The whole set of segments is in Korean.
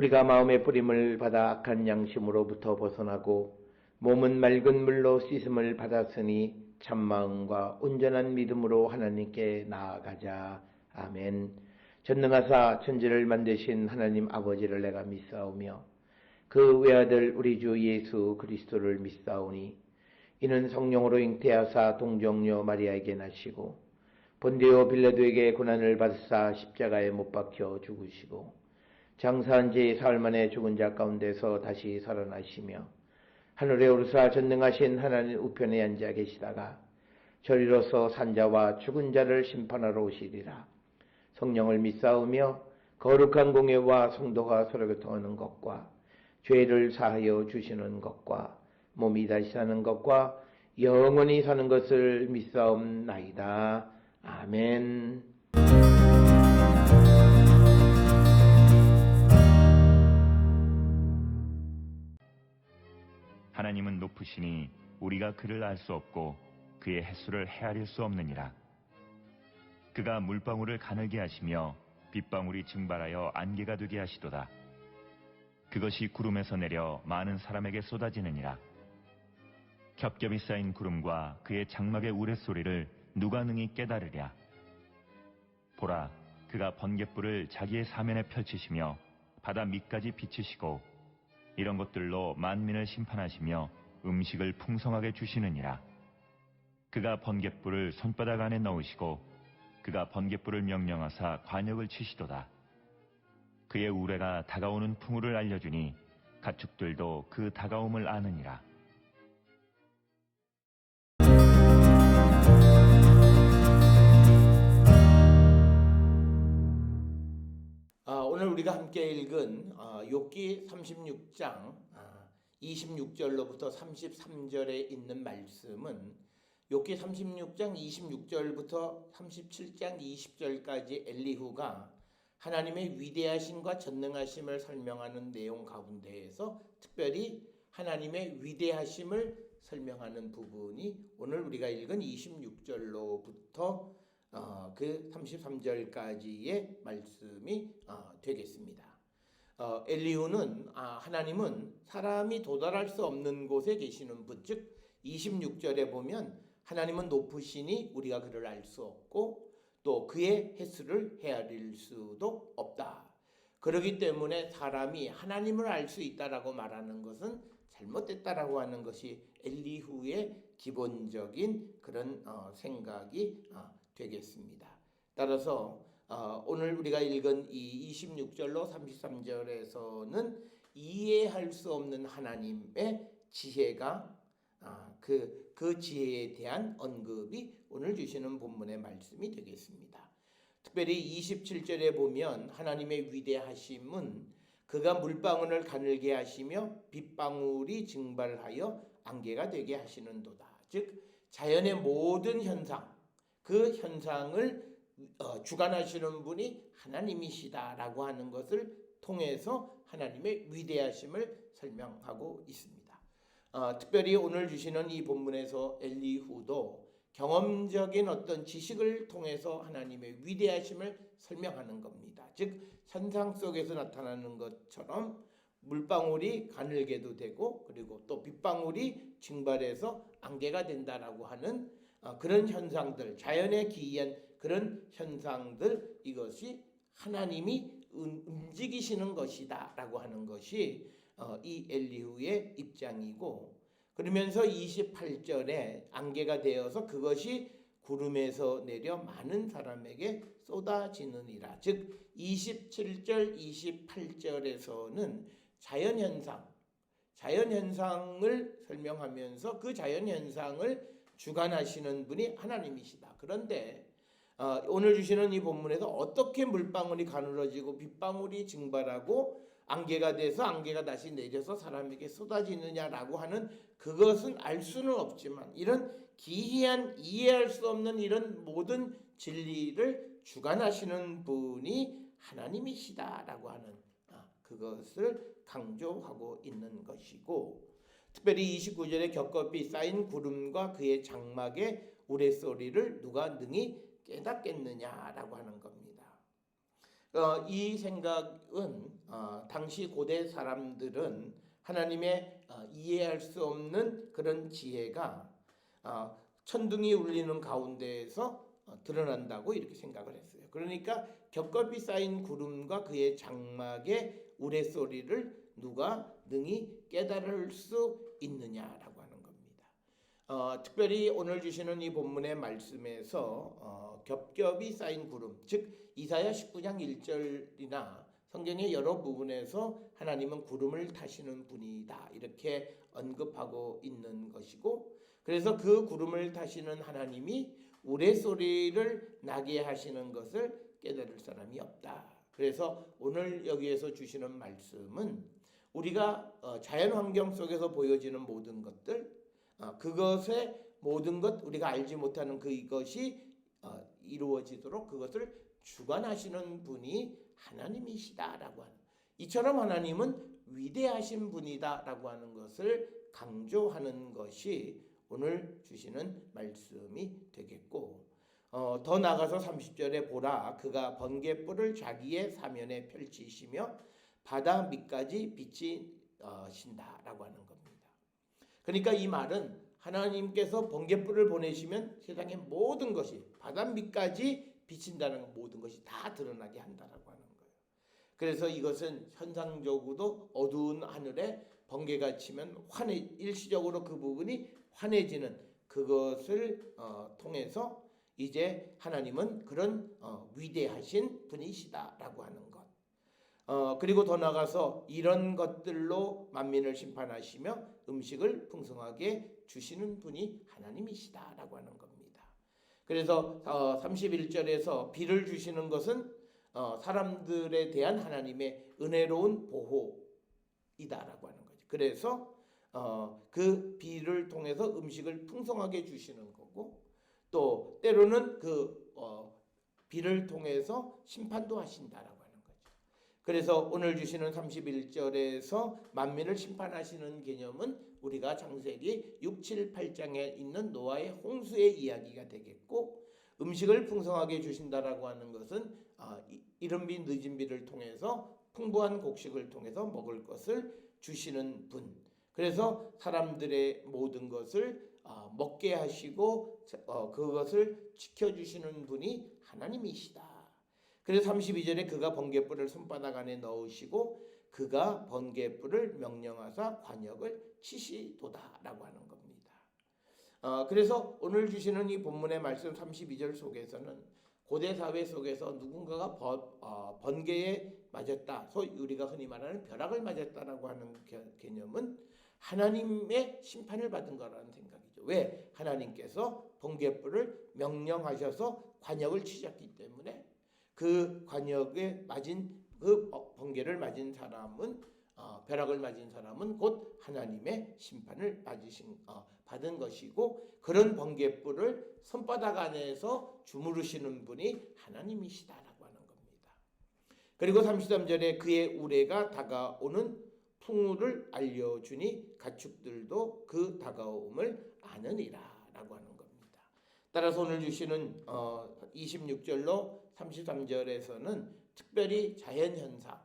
우리가 마음의 뿌림을 받아 악한 양심으로부터 벗어나고 몸은 맑은 물로 씻음을 받았으니 참마음과 온전한 믿음으로 하나님께 나아가자. 아멘. 전능하사 천지를 만드신 하나님 아버지를 내가 믿사오며 그 외아들 우리 주 예수 그리스도를 믿사오니 이는 성령으로 잉태하사 동정녀 마리아에게 나시고 본디오 빌라도에게 고난을 받으사 십자가에 못 박혀 죽으시고 장사한 지 사흘 만에 죽은 자 가운데서 다시 살아나시며 하늘에 오르사 전능하신 하나님 우편에 앉아 계시다가 저리로서 산자와 죽은 자를 심판하러 오시리라. 성령을 믿사오며 거룩한 공예와 성도가 서로 교통하는 것과 죄를 사하여 주시는 것과 몸이 다시 사는 것과 영원히 사는 것을 믿사옵나이다. 아멘. 하나님은 높으시니 우리가 그를 알 수 없고 그의 횟수를 헤아릴 수 없느니라. 그가 물방울을 가늘게 하시며 빗방울이 증발하여 안개가 되게 하시도다. 그것이 구름에서 내려 많은 사람에게 쏟아지느니라. 겹겹이 쌓인 구름과 그의 장막의 우레소리를 누가 능히 깨달으랴. 보라, 그가 번갯불을 자기의 사면에 펼치시며 바다 밑까지 비추시고 이런 것들로 만민을 심판하시며 음식을 풍성하게 주시느니라. 그가 번갯불을 손바닥 안에 넣으시고 그가 번갯불을 명령하사 관역을 치시도다. 그의 우레가 다가오는 풍우를 알려주니 가축들도 그 다가옴을 아느니라. 오늘 우리가 함께 읽은 욥기 36장 26절로부터 33절에 있는 말씀은 욥기 36장 26절부터 37장 20절까지 엘리후가 하나님의 위대하심과 전능하심을 설명하는 내용 가운데에서 특별히 하나님의 위대하심을 설명하는 부분이 오늘 우리가 읽은 26절로부터 그 33절까지의 말씀이 되겠습니다. 엘리후는 하나님은 사람이 도달할 수 없는 곳에 계시는 분, 즉 26절에 보면 하나님은 높으시니 우리가 그를 알 수 없고 또 그의 횟수를 헤아릴 수도 없다. 그렇기 때문에 사람이 하나님을 알 수 있다라고 말하는 것은 잘못됐다라고 하는 것이 엘리후의 기본적인 그런 생각이 되겠습니다. 따라서 오늘 우리가 읽은 이 26절로 33절에서는 이해할 수 없는 하나님의 지혜가 그 지혜에 대한 언급이 오늘 주시는 본문의 말씀이 되겠습니다. 특별히 27절에 보면 하나님의 위대하심은 그가 물방울을 가늘게 하시며 빗방울이 증발하여 안개가 되게 하시는도다. 즉 자연의 모든 현상, 그 현상을 주관하시는 분이 하나님이시다라고 하는 것을 통해서 하나님의 위대하심을 설명하고 있습니다. 특별히 오늘 주시는 이 본문에서 엘리후도 경험적인 어떤 지식을 통해서 하나님의 위대하심을 설명하는 겁니다. 즉 현상 속에서 나타나는 것처럼 물방울이 가늘게도 되고 그리고 또 빗방울이 증발해서 안개가 된다라고 하는 그런 현상들, 자연에 기이한 그런 현상들, 이것이 하나님이 움직이시는 것이다 라고 하는 것이 이 엘리후의 입장이고, 그러면서 28절에 안개가 되어서 그것이 구름에서 내려 많은 사람에게 쏟아지느니라. 즉 27절 28절에서는 자연현상을 설명하면서 그 자연현상을 주관하시는 분이 하나님이시다. 그런데 오늘 주시는 이 본문에서 어떻게 물방울이 가늘어지고 빗방울이 증발하고 안개가 돼서 안개가 다시 내려서 사람에게 쏟아지느냐라고 하는 그것은 알 수는 없지만 이런 기이한 이해할 수 없는 이런 모든 진리를 주관하시는 분이 하나님이시다라고 하는 그것을 강조하고 있는 것이고, 특별히 29절에 겹겹이 쌓인 구름과 그의 장막의 우레소리를 누가 능히 깨닫겠느냐라고 하는 겁니다. 이 생각은 당시 고대 사람들은 하나님의 이해할 수 없는 그런 지혜가 천둥이 울리는 가운데에서 드러난다고 이렇게 생각을 했어요. 그러니까 겹겹이 쌓인 구름과 그의 장막의 우레소리를 누가 능히 깨달을 수 있느냐라고 하는 겁니다. 특별히 오늘 주시는 이 본문의 말씀에서 겹겹이 쌓인 구름, 즉 이사야 19장 1절이나 성경의 여러 부분에서 하나님은 구름을 타시는 분이다 이렇게 언급하고 있는 것이고, 그래서 그 구름을 타시는 하나님이 우레소리를 나게 하시는 것을 깨달을 사람이 없다. 그래서 오늘 여기에서 주시는 말씀은 우리가 자연 환경 속에서 보여지는 모든 것들, 그것의 모든 것, 우리가 알지 못하는 그것이 이루어지도록 그것을 주관하시는 분이 하나님이시다라고 하는, 이처럼 하나님은 위대하신 분이다라고 하는 것을 강조하는 것이 오늘 주시는 말씀이 되겠고, 더 나아가서 30절에 보라 그가 번갯불을 자기의 사면에 펼치시며 바다 밑까지 비치신다라고 하는 겁니다. 그러니까 이 말은 하나님께서 번갯불을 보내시면 세상의 모든 것이 바다 밑까지 비친다는 모든 것이 다 드러나게 한다라고 하는 거예요. 그래서 이것은 현상적으로도 어두운 하늘에 번개가 치면 일시적으로 그 부분이 환해지는 그것을 통해서 이제 하나님은 그런 위대하신 분이시다라고 하는 것. 그리고 더 나아가서 이런 것들로 만민을 심판하시며 음식을 풍성하게 주시는 분이 하나님이시다라고 하는 겁니다. 그래서 31절에서 비를 주시는 것은 사람들에 대한 하나님의 은혜로운 보호이다라고 하는 거죠. 그래서 그 비를 통해서 음식을 풍성하게 주시는 거고, 또 때로는 그 비를 통해서 심판도 하신다라고 하는 거죠. 그래서 오늘 주시는 31절에서 만민을 심판하시는 개념은 우리가 창세기 6, 7, 8장에 있는 노아의 홍수의 이야기가 되겠고, 음식을 풍성하게 주신다라고 하는 것은 이른 비 늦은 비를 통해서 풍부한 곡식을 통해서 먹을 것을 주시는 분, 그래서 사람들의 모든 것을 먹게 하시고 그것을 지켜주시는 분이 하나님이시다. 그래서 32절에 그가 번갯불을 손바닥 안에 넣으시고 그가 번갯불을 명령하사 관역을 치시도다라고 하는 겁니다. 그래서 오늘 주시는 이 본문의 말씀 32절 속에서는 고대 사회 속에서 누군가가 번개에 맞았다, 소위 우리가 흔히 말하는 벼락을 맞았다라고 하는 개념은 하나님의 심판을 받은 거라는 생각이죠. 왜? 하나님께서 번갯불을 명령하셔서 관역을 치셨기 때문에 그 관역에 맞은 그 번개를 맞은 사람은 벼락을 맞은 사람은 곧 하나님의 심판을 받은 것이고, 그런 번갯불을 손바닥 안에서 주무르시는 분이 하나님이시다라고 하는 겁니다. 그리고 33절에 그의 우레가 다가오는 풍우를 알려주니 가축들도 그 다가옴을 아느니라 라고 하는 겁니다. 따라서 오늘 주시는 26절로 33절에서는 특별히 자연현상,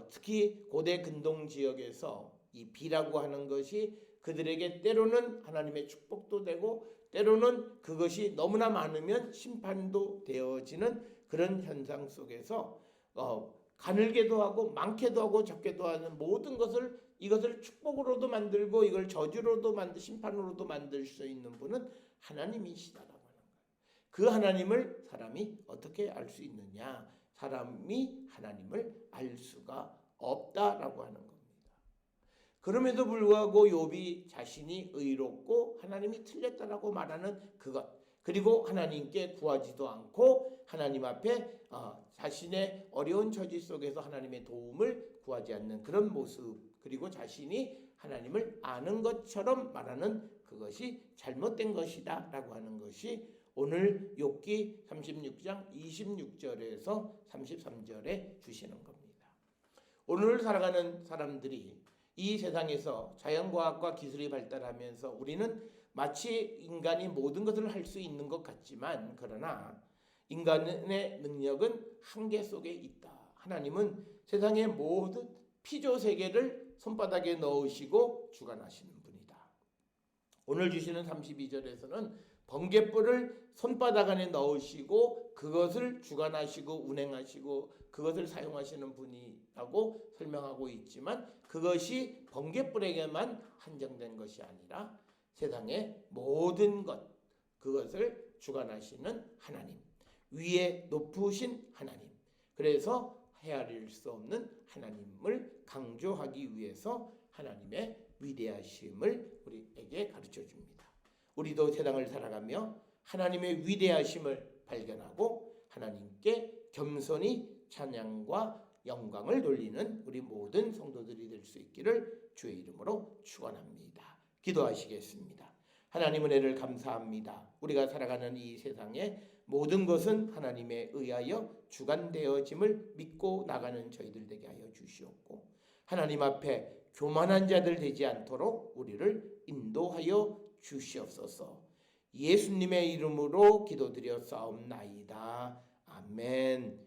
특히 고대 근동 지역에서 이 비라고 하는 것이 그들에게 때로는 하나님의 축복도 되고 때로는 그것이 너무나 많으면 심판도 되어지는 그런 현상 속에서 가늘게도 하고 많게도 하고 적게도 하는 모든 것을, 이것을 축복으로도 만들고 이걸 저주로도 심판으로도 만들 수 있는 분은 하나님이시다라고 하는 거예요. 그 하나님을 사람이 어떻게 알 수 있느냐? 사람이 하나님을 알 수가 없다라고 하는 겁니다. 그럼에도 불구하고 욥이 자신이 의롭고 하나님이 틀렸다라고 말하는 그것, 그리고 하나님께 구하지도 않고 하나님 앞에 자신의 어려운 처지 속에서 하나님의 도움을 구하지 않는 그런 모습, 그리고 자신이 하나님을 아는 것처럼 말하는 그것이 잘못된 것이다 라고 하는 것이 오늘 욥기 36장 26절에서 33절에 주시는 겁니다. 오늘 살아가는 사람들이 이 세상에서 자연과학과 기술이 발달하면서 우리는 마치 인간이 모든 것을 할 수 있는 것 같지만, 그러나 인간의 능력은 한계 속에 있다. 하나님은 세상의 모든 피조 세계를 손바닥에 넣으시고 주관하시는 분이다. 오늘 주시는 32절에서는 번갯불을 손바닥 안에 넣으시고 그것을 주관하시고 운행하시고 그것을 사용하시는 분이라고 설명하고 있지만 그것이 번갯불에게만 한정된 것이 아니라 세상의 모든 것, 그것을 주관하시는 하나님, 위에 높으신 하나님, 그래서 헤아릴 수 없는 하나님을 강조하기 위해서 하나님의 위대하심을 우리에게 가르쳐 줍니다. 우리도 세상을 살아가며 하나님의 위대하심을 발견하고 하나님께 겸손히 찬양과 영광을 돌리는 우리 모든 성도들이 될 수 있기를 주의 이름으로 축원합니다. 기도하시겠습니다. 하나님 은혜를 감사합니다. 우리가 살아가는 이 세상에 모든 것은 하나님에 의하여 주관되어짐을 믿고 나가는 저희들 되게 하여 주시옵고 하나님 앞에 교만한 자들 되지 않도록 우리를 인도하여 주시옵소서. 예수님의 이름으로 기도드려 싸움나이다. 아멘.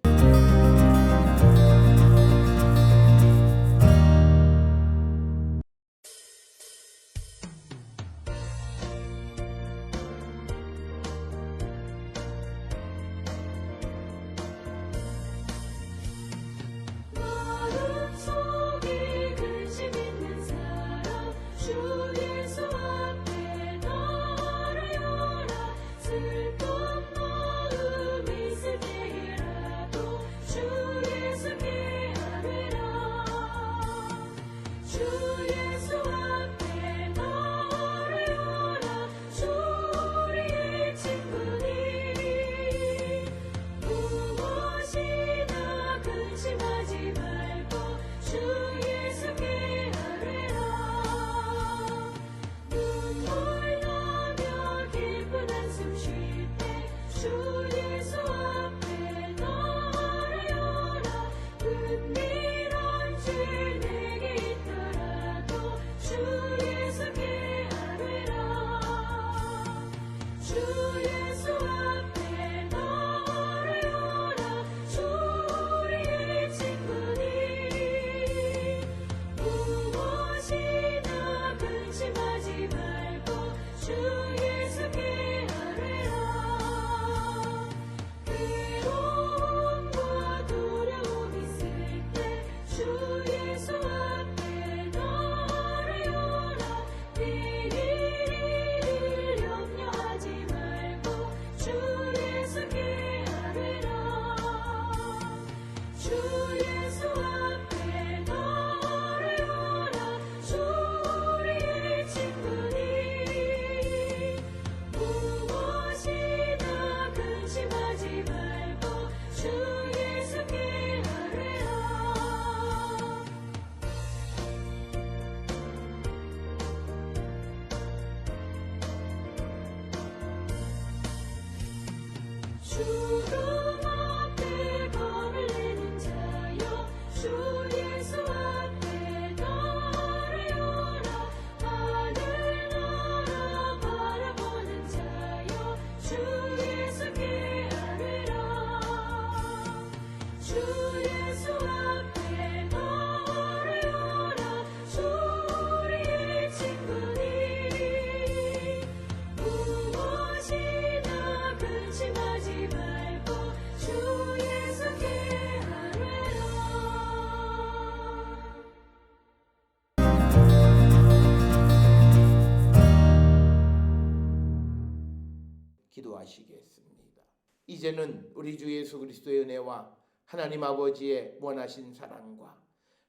기도하시겠습니다. 이제는 우리 주 예수 그리스도의 은혜와 하나님 아버지의 원하신 사랑과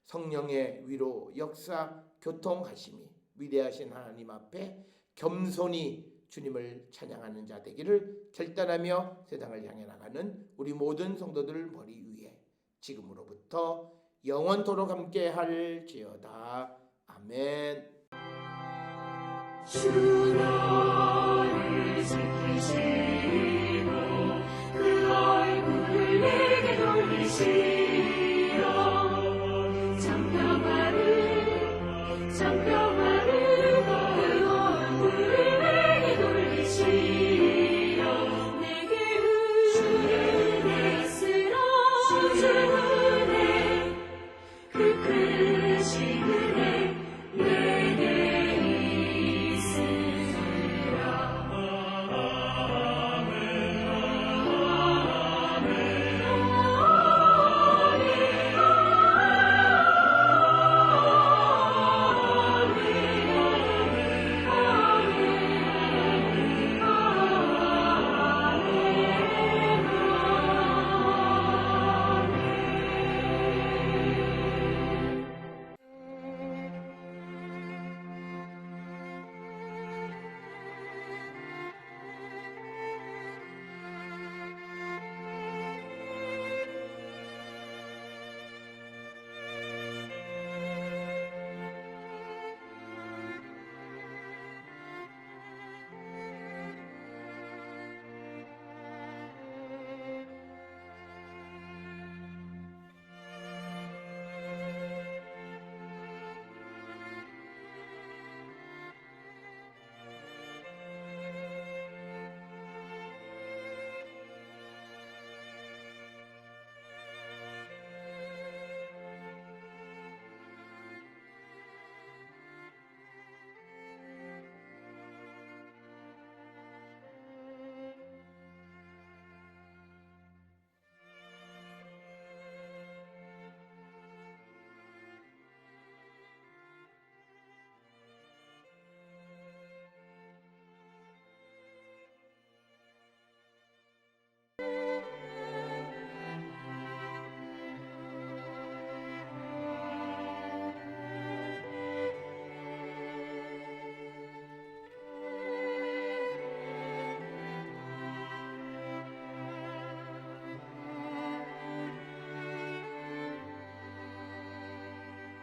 성령의 위로 역사 교통하심이 위대하신 하나님 앞에 겸손히 주님을 찬양하는 자 되기를 결단하며 세상을 향해 나가는 우리 모든 성도들 머리 위에 지금으로부터 영원토록 함께 할지어다. 아멘. 주라